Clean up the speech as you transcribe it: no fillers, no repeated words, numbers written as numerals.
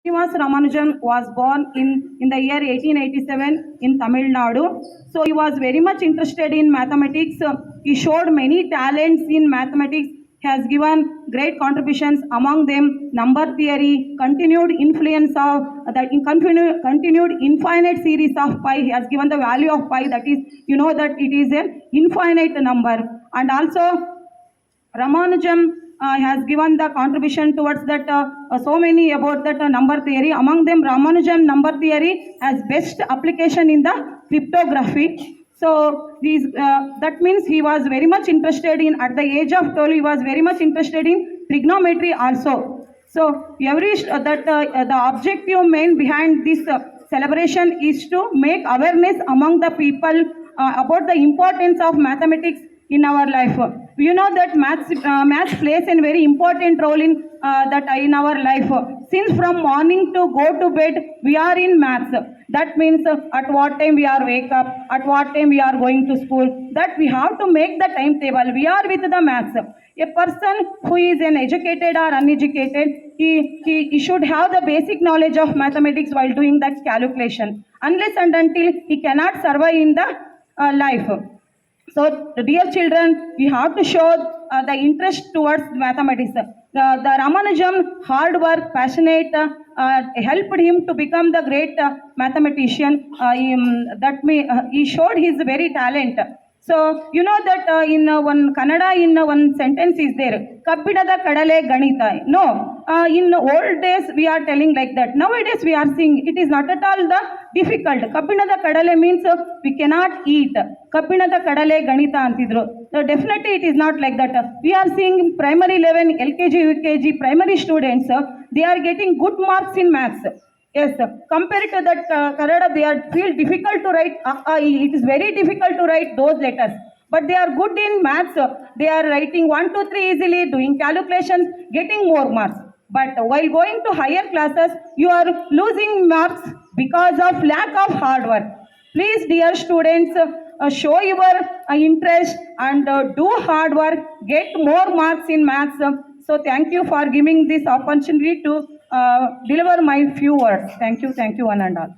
Srinivas Ramanujan was born in the year 1887 in Tamil Nadu. So he was very much interested in mathematics. He showed many talents in mathematics. He has given great contributions, among them number theory, continued influence of continued infinite series of pi. He has given the value of pi, that is, you know that it is an infinite number. And also Ramanujan has given the contribution towards that so many about that number theory. Among them, Ramanujan number theory has best application in the cryptography. So that means he was very much interested in, at the age of 12, he was very much interested in trigonometry also. So the objective main behind this celebration is to make awareness among the people about the importance of mathematics in our life. You know that maths plays a very important role in our life. Since from morning to go to bed, we are in maths. That means at what time we are wake up, at what time we are going to school. That we have to make the timetable. We are with the maths. A person who is an educated or uneducated, he should have the basic knowledge of mathematics while doing that calculation. Unless and until he cannot survive in the life. So, dear children, we have to show the interest towards mathematics. The Ramanujan hard work, passionate, helped him to become the great mathematician. He showed his very talent. So, you know that in one Kannada, in one sentence is there, Kabbinada Kadale Ganita. No, in old days we are telling like that. Nowadays we are seeing it is not at all the difficult. Kabbinada Kadale means we cannot eat. Kabbinada Kadale Ganita antidru. So definitely it is not like that. We are seeing primary 11, LKG, UKG, primary students, they are getting good marks in maths. Yes, compared to that Kannada, they are feel difficult to write. It is very difficult to write those letters. But they are good in maths. They are writing 1, 2, 3 easily, doing calculations, getting more marks. But while going to higher classes, you are losing marks because of lack of hard work. Please, dear students, show your interest and do hard work, get more marks in maths. So thank you for giving this opportunity to deliver my few words. Thank you, one and all.